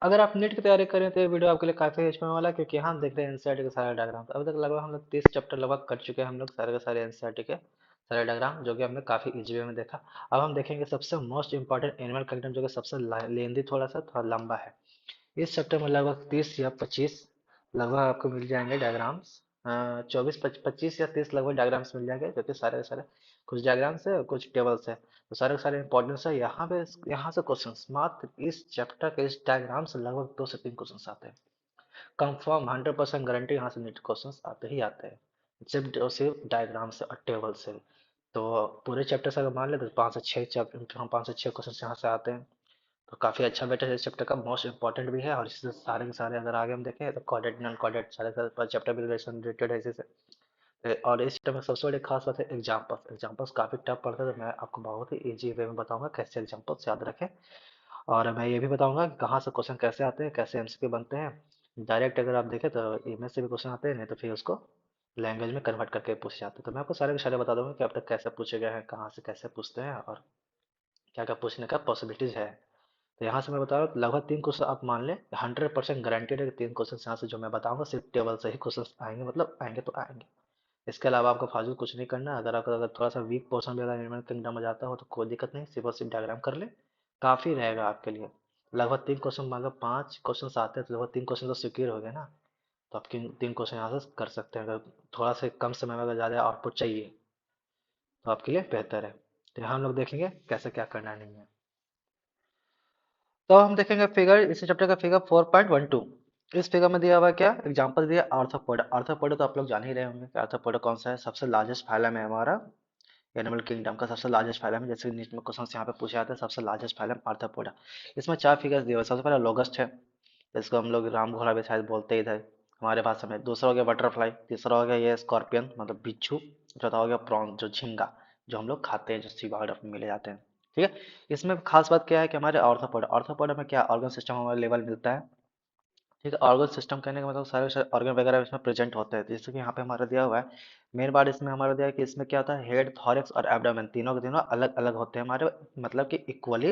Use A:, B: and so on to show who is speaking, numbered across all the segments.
A: अगर आप नीट की तैयारी करें तो ये वीडियो आपके लिए काफी हेल्प होने वाला है, क्योंकि यहाँ हम देख रहे हैं एनसीईआरटी के सारे डायग्राम। अभी तक लगभग हम लोग 30 चैप्टर लगभग कर चुके हैं, हम लोग सारे के सारे एनसीईआरटी के सारे डायग्राम, जो कि हमने काफी इजी वे में देखा। अब हम देखेंगे सबसे मोस्ट इंपॉर्टेंट एनिमल किंगडम, जो कि सबसे लेंदी, थोड़ा लंबा है। इस चैप्टर में लगभग 30 या 25 लगभग आपको मिल जाएंगे डायग्राम्स। 25 या 30 लगभग डायग्राम्स मिल जाएंगे, जो कि सारे के सारे कुछ डायग्राम्स है और कुछ टेबल्स है। तो सारे के सारे इंपॉर्टेंस है। यहाँ पे यहाँ से क्वेश्चंस मात्र इस चैप्टर के इस डायग्राम से लगभग 2 से 3 क्वेश्चंस आते हैं। कंफर्म 100% गारंटी यहाँ से नीट क्वेश्चंस आते ही आते हैं, सिर्फ डायग्राम से और टेबल से। तो पूरे चैप्टर से अगर मान ले तो 5 से 6 क्वेश्चन यहाँ से आते हैं। तो काफी अच्छा बेटर है, इस चैप्टर का मोस्ट इंपॉर्टेंट भी है। और इससे सारे के सारे अगर आगे हम देखें तो कॉर्डेट नॉन कॉर्डेट सारे सारे चैप्टर भी रिलेटेड है इसी से। और इस चैप्टर में सबसे बड़ी खास बात है एग्जाम्पल्स। एग्जाम्पल्स काफी टफ पड़ता है, तो मैं आपको बहुत ही इजी वे में बताऊंगा कैसे एग्जाम्पल्स याद रखें। और मैं ये भी बताऊंगा कि कहाँ से क्वेश्चन कैसे आते हैं, कैसे एमसीक्यू बनते हैं। डायरेक्ट अगर आप देखें तो इमेज से भी क्वेश्चन आते हैं, नहीं तो फिर उसको लैंग्वेज में कन्वर्ट करके पूछे जाते हैं। तो मैं आपको सारे के सारे बता दूंगा कि अब तक कैसे पूछे गए हैं, कहाँ से कैसे पूछते हैं, और क्या क्या पूछने का पॉसिबिलिटीज है। तो यहाँ से मैं बता रहा हूँ लगभग 3 क्वेश्चन आप मान लें, 100% गारंटेड है कि 3 क्वेश्चन यहाँ से जो मैं बताऊंगा सिर्फ टेबल से ही क्वेश्चन आएंगे, मतलब आएंगे तो आएंगे। इसके अलावा आपको फालतू कुछ नहीं करना। अगर थोड़ा सा वीक पोर्शन भी अगर एनिमल किंगडम में जाता हो तो कोई दिक्कत नहीं, सिर्फ और सिर्फ डायग्राम कर ले, काफी रहेगा आपके लिए। लगभग 3 क्वेश्चन, मतलब 5 क्वेश्चन आते हैं तो लगभग 3 क्वेश्चन तो सिक्योर हो गए ना। तो आप 3 क्वेश्चन यहाँ से कर सकते हैं। अगर थोड़ा से कम समय में अगर ज़्यादा आउटपुट चाहिए तो आपके लिए बेहतर है। तो यहाँ हम लोग देखेंगे कैसे क्या करना नहीं है। तो हम देखेंगे फिगर, इसी चैप्टर का फिगर 4.12। इस फिगर में दिया हुआ है क्या, एग्जांपल दिया आर्थ्रोपोडा। आर्थ्रोपोडा तो आप लोग जान ही रहे होंगे कि आर्थ्रोपोडा कौन सा है, सबसे लार्जेस्ट फाइलम है हमारा एनिमल किंगडम का, सबसे लार्जेस्ट फाइलम है। जैसे नीट में क्वेश्चन यहाँ पे पूछे जाते हैं, सबसे लार्जेस्ट फाइलम आर्थ्रोपोडा। इसमें 4 फिगर्स दिए हुए हैं। सबसे पहला लोगस्ट है, इसको हम लोग राम घोड़ा भी शायद बोलते हैं इधर हमारे भाषा में। दूसरा हो गया बटरफ्लाई, तीसरा हो गया ये स्कॉर्पियन मतलब बिच्छू, चौथा हो गया प्रॉन जो झींगा, जो हम लोग खाते हैं, जो सी गार्ड में मिले जाते हैं। ठीक है। इसमें खास बात क्या है कि हमारे ऑर्थोपोडा, ऑर्थोपोडा में क्या ऑर्गन सिस्टम हमारे लेवल मिलता है। ठीक है। ऑर्गन सिस्टम कहने का मतलब सारे सारे ऑर्गन वगैरह इसमें प्रेजेंट होते हैं, जैसे कि यहाँ पे हमारा दिया हुआ है। मेन बात इसमें हमारा दिया है कि इसमें क्या होता है, हेड, थॉरैक्स और एब्डोमेन तीनों के तीनों अलग अलग होते हैं हमारे, मतलब कि इक्वली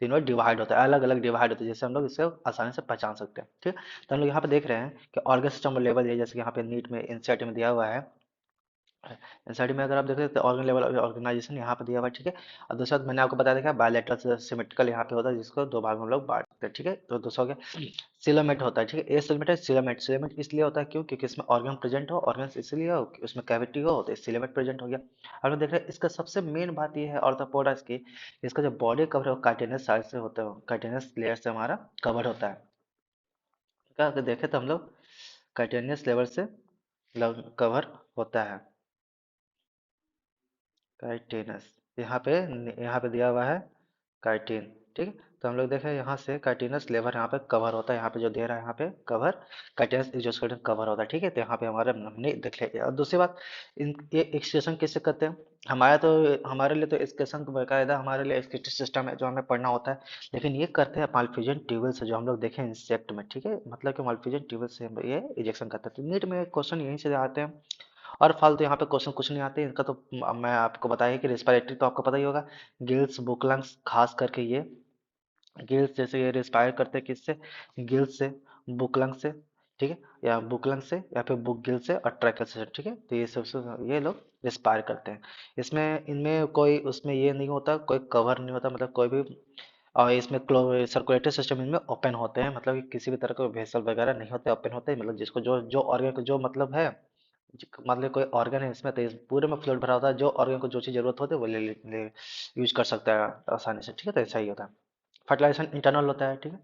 A: तीनों डिवाइड होता है, अलग अलग डिवाइड होते हैं, जैसे हम लोग इसे आसानी से पहचान सकते हैं। ठीक है। तो हम लोग यहाँ पे देख रहे हैं कि ऑर्गन सिस्टम लेवल है, जैसे कि यहाँ पे नीट में एनसीईआरटी में दिया हुआ है। एनसीईआरटी में अगर आप देखें तो ऑर्गन लेवल ऑर्गेनाइजेशन यहाँ पे दिया हुआ है। ठीक है। और दूसरा मैंने आपको बताया था बायोलेटरल सिमेट्रिकल यहाँ पे होता है, जिसको दो भाग में हम लोग बांटते हैं। ठीक है। तो दूसरा हो गया सिलोमेट होता है। ठीक है। ए सिलोमेट है, सिलोमेट सिलोमेट इसलिए होता है क्यों, क्योंकि इसमें ऑर्गन प्रेजेंट हो, ऑर्गन इसलिए हो कि उसमें कैविटी हो, तो सिलोमेट प्रेजेंट हो गया। और हम देख रहे हैं इसका सबसे मेन बात ये है ऑर्थोपोडा की, इसका जो बॉडी कवर है वो काइटिनस साइड से होता है, काइटिनस लेयर से हमारा कवर होता है। ठीक है। अगर देखें तो हम लोग काइटिनस लेवल से कवर होता है, काइटिनस। यहाँ पे दिया हुआ है काइटिन। ठीक है। तो हम लोग देखें यहाँ से काइटिनस लेवर यहाँ पे कवर होता है, यहाँ पे जो दे रहा है यहाँ पे कवर, काइटिनस एक्सोस्केलेटन कवर होता है। ठीक है। तो यहाँ पे हमारे हमने देख लिया। और दूसरी बात, इन ये एक्सक्रीशन किससे करते हैं, हमारे लिए तो एक्सक्रीशन बाकायदा हमारे लिए एक्सक्रीटिव सिस्टम है जो हमें पढ़ना होता है। लेकिन ये करते हैं मालफिजन ट्यूबल से, जो हम लोग देखें इंसेक्ट में। ठीक है। मतलब कि मालफिजन ट्यूबल से ये इजेक्शन करते हैं। तो नीट में क्वेश्चन यहीं से आते हैं, और फालतू यहाँ पे क्वेश्चन कुछ नहीं आते इनका। तो अब मैं आपको बताया कि रेस्पिरेटरी तो आपको पता ही होगा, गिल्स बुकलंग्स खास करके ये गिल्स, जैसे ये रेस्पायर करते हैं किससे, गिल्स से, बुकलंग से। ठीक है। या बुकलंग से या फिर बुक गिल से और ट्रैकल से। ठीक है। तो ये सबसे ये लोग रेस्पायर करते हैं। इसमें इनमें कोई उसमें ये नहीं होता, कोई कवर नहीं होता, मतलब कोई भी। और इसमें सर्कुलेटरी सिस्टम इनमें ओपन होते हैं, मतलब कि किसी भी तरह का वेसल वगैरह नहीं होते, ओपन होते हैं। मतलब जिसको जो जो ऑर्गन को जो मतलब है, मतलब कोई ऑर्गन है इसमें, तो इस पूरे में फ्लूइड भरा होता है, जो ऑर्गन को जो चीज़ जरूरत होती है वो ले यूज कर सकता है आसानी से। ठीक है। तो ऐसा ही होता है। फर्टिलाइजेशन इंटरनल होता है। ठीक है।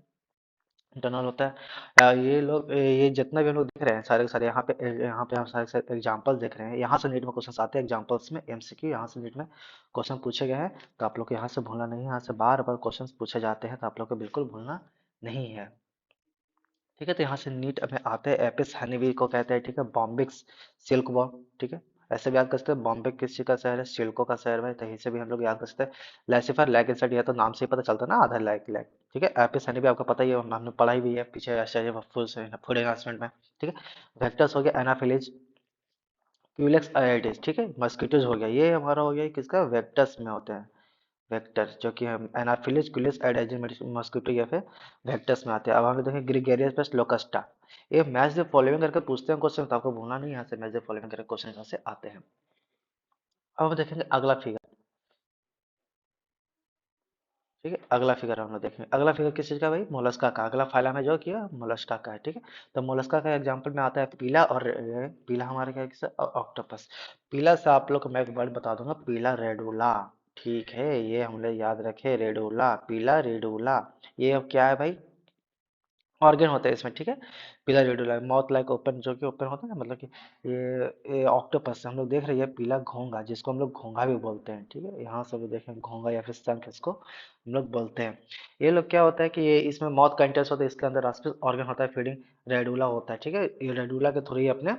A: इंटरनल होता है। ये लोग ये जितना भी हम लोग देख रहे हैं सारे के सारे यहाँ पे हम सारे सारे एग्जांपल्स देख रहे हैं। यहाँ से नीट में क्वेश्चन आते हैं एग्जांपल्स में, एमसीक्यू यहाँ से नीट में क्वेश्चन पूछे गए हैं। तो आप लोग को यहाँ से भूलना नहीं है, यहाँ से बार बार क्वेश्चन पूछे जाते हैं, तो आप लोग को बिल्कुल भूलना नहीं है। ठीक है। तो यहाँ से नीट में आते हैं, एपिस हनीबी को कहते हैं। ठीक है। Bombyx silk worm. ठीक है। ऐसे भी याद कर सकते हैं, बॉम्बे किस चीज़ का शहर है, सिल्को का शहर है, तो यहीं से भी हम लोग याद कर सकते हैं। लैसिफर लैक इंसेक्ट, यह तो नाम से ही पता चलता है ना, आधा लैक लैक। ठीक है। एपिस हनीबी आपको पता ही है, हमने पढ़ाई भी है पीछे आश्चर्य फूड एनालिसिस में। ठीक है। वेक्टर्स हो गया एनाफिलीज, क्यूलेक्स आइडिस। ठीक है। मस्कीटोज हो गया, ये हमारा हो गया किसका, वेक्टर्स में होते हैं। वेक्टर जो कि हम एनाफिलिस क्यूलिस एडेजिन मस्किटो या फिर वेक्टर्स में आते हैं। अब हम देखेंगे ग्रिगेरियस प्लस लोकस्टा। ये मैच द फॉलोइंग करके पूछते हैं क्वेश्चन, तो आपको भूलना नहीं है, यहाँ से मैच द फॉलोइंग करके क्वेश्चन यहाँ से आते हैं। अब हम देखेंगे अगला फिगर। ठीक है, अगला फिगर हम लोग देखेंगे। अगला फिगर किस चीज का भाई? मोलस्का का। अगला फाइलम है जो कि मोलस्का का है। ठीक है, तो मोलस्का का एग्जांपल में आता है पीला और पीला हमारे क्या है? ऑक्टोपस। पीला से आप लोग को मैं एक वर्ड बता दूंगा, पीला रेडुला। ठीक है, ये हम लोग याद रखे, रेडुला, पीला रेडुला। ये अब क्या है भाई? ऑर्गन होते हैं इसमें। ठीक है, पीला रेडुला माउथ लाइक ओपन, जो कि ओपन होता है ना, मतलब कि ये ऑक्टोपस हम लोग देख रहे हैं, ये पीला घोंगा जिसको हम लोग घोंगा भी बोलते हैं। ठीक है, यहाँ से भी देखें घोंगा या फिर शंख इसको हम लोग बोलते हैं। ये लोग क्या होता है कि ये इसमें माउथ का इंटरेस्ट होता है, इसके अंदर रास्पिस ऑर्गन होता है, फीडिंग रेडुला होता है। ठीक है, ये रेडुला के थ्रू ही अपने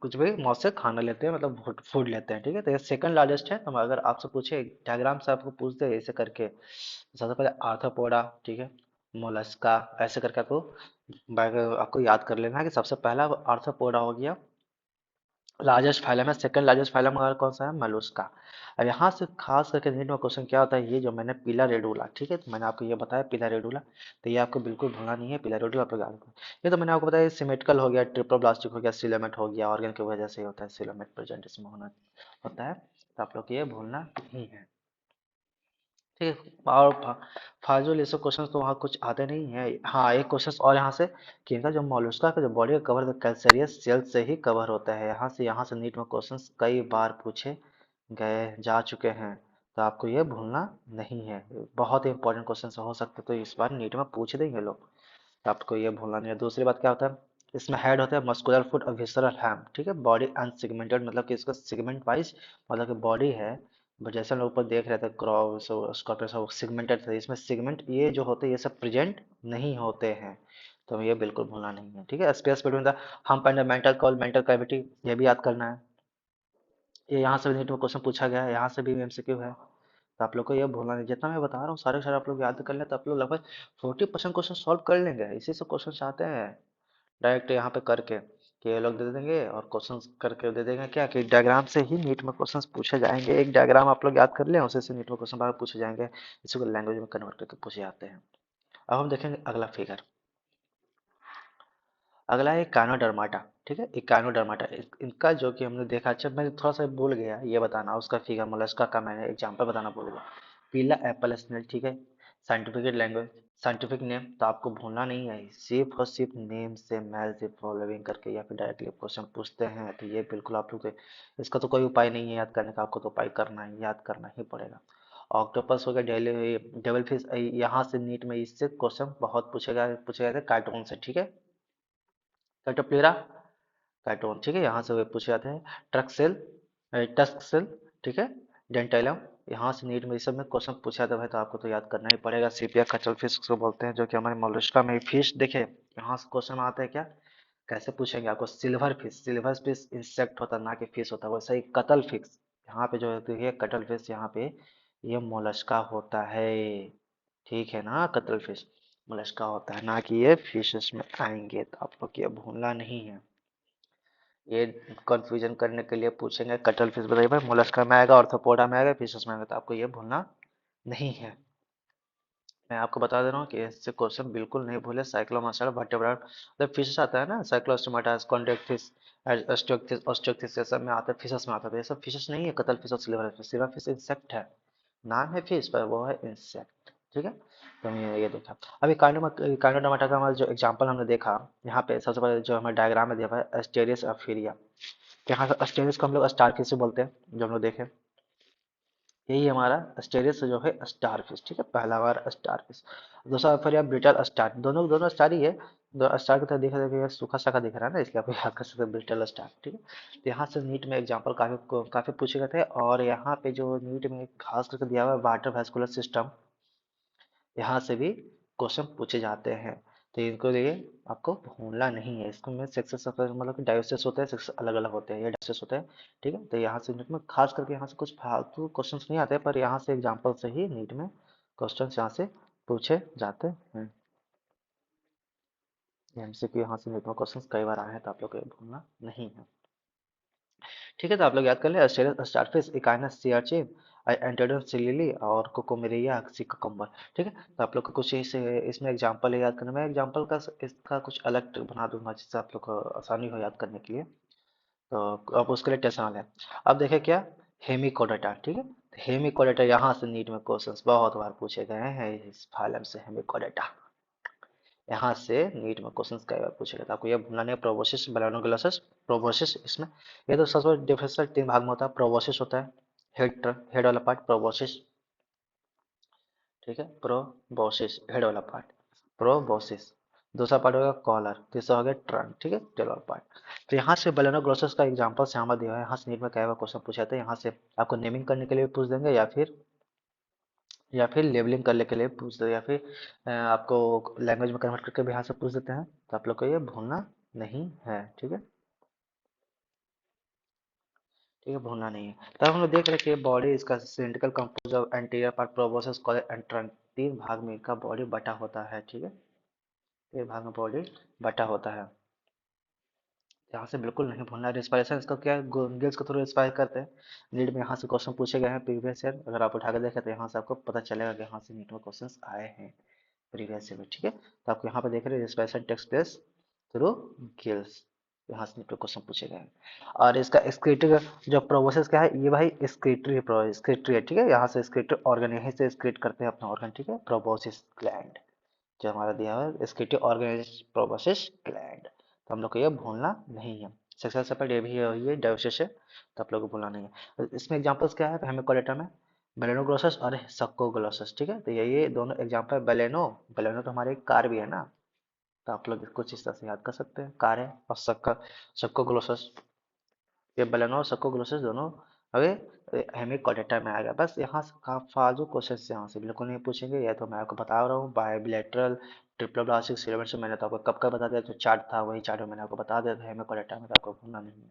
A: कुछ भी माउथ से खाना लेते हैं, मतलब फूड लेते हैं। ठीक है, तो ये सेकंड लार्जेस्ट है। तो अगर आपसे पूछे डायग्राम से आपको पूछ दे ऐसे करके, सबसे पहले आर्थ्रोपोडा, ठीक है, मोलस्का, ऐसे करके आपको याद कर लेना है कि सबसे पहला आर्थ्रोपोडा हो गया, लार्जेस्ट फाइलम है। सेकंड लार्जेस्ट फाइलम हमारा कौन सा है? मोलस्का। अब यहाँ से खास करके नीट में क्वेश्चन क्या होता है, ये जो मैंने पीला रेडुला, ठीक है, तो मैंने आपको ये बताया पीला रेडुला, तो ये आपको बिल्कुल भूलना नहीं है, पीला रेडुला आप लोग याद रखो। ये तो मैंने आपको बताया सिमेट्रिकल हो गया, ट्रिप्लोब्लास्टिक हो गया, सिलोमेट हो गया, ऑर्गन की वजह से होता है सिलोमेट प्रेजेंट इसमें होना होता है, तो आप लोग को ये भूलना नहीं है। ठीक है, और फाजुल ये सब क्वेश्चन तो वहाँ कुछ आते नहीं है। हाँ, एक क्वेश्चन और यहाँ से कि इनका जो मोलस्का का जो बॉडी का कवर कैल्केरियस सेल से ही कवर होता है। यहाँ से नीट में क्वेश्चन कई बार पूछे गए जा चुके हैं, तो आपको ये भूलना नहीं है। बहुत ही इंपॉर्टेंट क्वेश्चन हो सकते, तो इस बार नीट में पूछ देंगे लोग, तो आपको ये भूलना नहीं है। दूसरी बात क्या होता है, इसमें हेड होता है मस्कुलर फुट और विसरल हैम। ठीक है, बॉडी अनसेगमेंटेड, मतलब कि इसका सेगमेंट वाइज, मतलब कि बॉडी है, जैसे हम लोग ऊपर देख रहे थे क्रॉस स्कॉर्पियस सब सेगमेंटेड थे, इसमें सेगमेंट ये जो होते हैं ये सब प्रेजेंट नहीं होते हैं, तो ये बिल्कुल भूलना नहीं है। ठीक है, space between the hump and mental call mantle cavity, ये भी याद करना है। ये यहाँ से नीट में क्वेश्चन पूछा गया है, यहाँ से भी एमसीक्यू है, तो आप लोग को ये भूलना नहीं। जितना मैं बता रहा हूँ सारे सारे आप लोग याद कर लें, तो आप लोग लगभग 40% क्वेश्चन सॉल्व कर लेंगे। इसी से क्वेश्चन आते हैं डायरेक्ट यहाँ पे करके, कि ये लोग दे देंगे और क्वेश्चन करके दे देंगे क्या, कि डायग्राम से ही नीट में क्वेश्चन पूछे जाएंगे। एक डायग्राम आप लोग याद कर लें, उसी से नीट में क्वेश्चन बार पूछे जाएंगे, इसी को लैंग्वेज में कन्वर्ट करके पूछे जाते हैं। अब हम देखेंगे अगला फिगर। अगला है काइनोडर्माटा। ठीक है, इकाइनोडर्माटा, इनका जो कि हमने देखा, अच्छा मैं थोड़ा सा भूल गया ये बताना, उसका फिगर मोलस्का का मैंने एग्जांपल बताना भूल गया। पीला एप्पल स्नेल। ठीक है, साइंटिफिक लैंग्वेज, साइंटिफिक नेम तो आपको भूलना नहीं है, सिर्फ और सिर्फ नेम से मैच द फॉलोइंग करके या फिर डायरेक्टली क्वेश्चन पूछते हैं, तो ये बिल्कुल आप लोग इसका तो कोई उपाय नहीं है याद करने का, आपको तो उपाय करना है, याद करना ही पड़ेगा। ऑक्टोपस हो गया, डेली डेविल फिश, यहाँ से नीट में इससे क्वेश्चन बहुत पूछे गए थे कार्टून से। ठीक है, कैटोप्लेरा, काइटोन। ठीक है, यहाँ से वे पूछे जाते हैं। ट्रक्सेल, टस्क सेल, ठीक है, डेंटाइलम, यहाँ से नीट में इस सब में क्वेश्चन पूछा जाता है भाई, तो आपको तो याद करना ही पड़ेगा। सीपिया कटल फिश को बोलते हैं, जो कि हमारे मोलस्का में फिश। देखे यहाँ से क्वेश्चन आता है क्या, कैसे पूछेंगे आपको? सिल्वर फिश इंसेक्ट होता है ना कि फिश होता है, वैसे ही कटल फिश यहाँ पे जो होती है, कटल फिश यहाँ पे ये मोलस्का होता है। ठीक है ना, कटल फिश मोलस्का होता है, ना कि ये फिशेस में आएंगे, तो आप लोग ये भूलना नहीं है। ये कंफ्यूजन करने के लिए पूछेंगे कटल फिश बताइए भाई, मोलस्का में आएगा, ऑर्थोपोडा में आएगा, फिशेस में आएगा, तो आपको ये भूलना नहीं है। मैं आपको बता दे रहा हूँ कि इससे क्वेश्चन बिल्कुल नहीं भूले। साइक्लोमास्टर वर्टेब्रेट, मतलब फिशेस आता है ना, साइक्लोस्टोमाटा, कॉन्ड्रेक्टिस, ऑस्टियोक्टिस, ये सब में आता है, फिशेस में आता है, तो ये सब फिशेस नहीं है, कटल फिश और सिल्वर फिश इंसेक्ट है। नाम है फिश पर वो है इंसेक्ट। ठीक है, तो हमने ये देखा। अभी काइंडोडर्माटा का हमारा जो एग्जांपल हमने देखा, यहाँ पे सबसे पहले जो हमें डायग्राम में दिया है एस्टेरियस अफीरिया, यहाँ से एस्टेरियस को हम लोग स्टारफिश से बोलते हैं, जो हम लोग देखे। यही हमारा एस्टेरियस जो है स्टारफिश। ठीक है, पहला हमारा स्टारफिश। दूसरा अफीरिया ब्रिटल स्टार, दोनों दोनों स्टार ही है, दो स्टार की तरह दिख रहा है, सूखा साखा दिख रहा है ना, इसलिए आप याद कर सकते हैं ब्रिटल स्टार। ठीक है, तो यहाँ से नीट में एग्जाम्पल काफी काफी पूछे गए थे, और यहाँ पे जो नीट में खास करके दिया हुआ है वाटर वेस्कुलर सिस्टम, यहाँ से भी क्वेश्चन पूछे जाते हैं, तो इनको लिए आपको भूलना नहीं है। इसको में सेक्सेस मतलब कि डायोसिस होते हैं, सेक्स अलग अलग होते हैं, ये डायोसिस होते हैं। ठीक है, तो यहाँ से नीट में खास करके यहाँ से कुछ फालतू क्वेश्चंस नहीं आते, पर यहाँ से एग्जांपल से ही नीट में क्वेश्चंस यहाँ से पूछे जाते हैं। एमसीक्यू यहाँ से नीट में क्वेश्चंस कई बार आए हैं, तो आप लोग को ये भूलना नहीं है। ठीक है, तो आप लोग याद कर ले, स्टारफिश, इकाइनस सी अर्चिन, एंटेडोसिलिली और कोकोमेरिया सिकुम्बर। ठीक है, तो आप लोग को कुछ इसमें एग्जांपल है याद करना। मैं एग्जांपल का इसका कुछ अलग बना दूंगा जिससे आप लोग को आसानी हो याद करने के लिए। तो अब उसके लिए टेंशन वाले हैं। अब देखें क्या, हेमिकोडाटा। ठीक है, हेमिकोडाटा यहाँ से नीट में क्वेश्चंस बहुत बार पूछे गए हैं इस फाइलम से। हेमिकोडाटा यहाँ से नीट में क्वेश्चंस कई बार पूछे गए, तो आपको ये भूलना नहीं है। Proboscis, balanoglossus, proboscis. इसमें ये तो सबसे डिफरेंशियल 3 भाग में होता है। प्रोबोसिस होता है हेड हेड वाला पार्ट, प्रोबोसिस। ठीक है, प्रोबोसिस हेड वाला पार्ट, प्रोबोसिस। दूसरा पार्ट होगा कॉलर, तीसरा हो गया ट्रंक। ठीक है, टेल वाला पार्ट। तो यहाँ से बेलेनोग्लोसस का एग्जांपल यहाँ पर दिया है। यहाँ से नीट में कई बार क्वेश्चन पूछा था। यहाँ से आपको नेमिंग करने के लिए पूछ देंगे, या फिर लेबलिंग करने के लिए पूछ दे, या फिर आपको लैंग्वेज में कन्वर्ट करके भी यहाँ से पूछ देते हैं। तो आप लोग को ये भूलना नहीं है। ठीक है, ठीक है, भूलना नहीं है। तब हम लोग देख रहे हैं कि बॉडी इसका cylindrical compose of anterior part, proboscis, collar and trunk. 3 भाग में इसका बॉडी बटा होता है। ठीक है, 3 भाग में बॉडी बटा होता है। यहाँ से बिल्कुल नहीं भूलना। रिस्पायरेशन इसका क्या है, गिल्स के थ्रू रिस्पायर करते हैं। नीट में यहाँ से क्वेश्चन पूछे गए हैं प्रीवियस ईयर। अगर आप उठा के देखें तो यहाँ से आपको पता चलेगा कि यहाँ से नीट में क्वेश्चन आए हैं प्रीवियस ईयर में। ठीक है, तो आपको यहाँ पे देख रहे हैं respiration takes place through gills. यहाँ से नीट में क्वेश्चन पूछे गए हैं। और इसका एक्सक्रीटरी जो प्रोसेस क्या है, ये भाई एक्सक्रीटरी है। ठीक है, यहाँ से एक्सक्रीटरी ऑर्गन, यहीं से एक्सक्रीट करते हैं अपना ऑर्गन। ठीक है, प्रोबोसिस ग्लैंड जो हमारा दिया हुआ है, एक्सक्रीटिव ऑर्गेनाइज प्रोबोसिस ग्लैंड। तो हम लोग को ये भूलना नहीं है। सेक्सुअल सेपरेट ये भी है, ये डायोसिस है, तो आप लोग को भूलना नहीं है। तो इसमें एग्जांपल्स क्या है हेमिकोडाटा में, बेलेनोग्लोसस और सक्कोग्लोसस। ठीक है, तो ये दोनों एग्जांपल। बेलेनो तो हमारे एक कार भी है ना, तो आप लोग कुछ इस तरह से याद कर सकते हैं। कार है, और सक्कोग्लोसस, ये बेलेनो और सक्कोग्लोसस दोनों अभी हेमिकोडाटा में आ गया। बस यहाँ से फालतू क्वेश्चन यहाँ से बिल्कुल नहीं पूछेंगे। यह तो मैं आपको बता रहा हूँ, बायबिलेटरल ट्रिप्लोब्लास्टिक सिलेबस में मैंने तो आपको कब का बता दिया, जो चार्ट था वही चार्ट में मैंने आपको बता दिया था। हेमिकोडाटा में तो आपको भूलना नहीं है।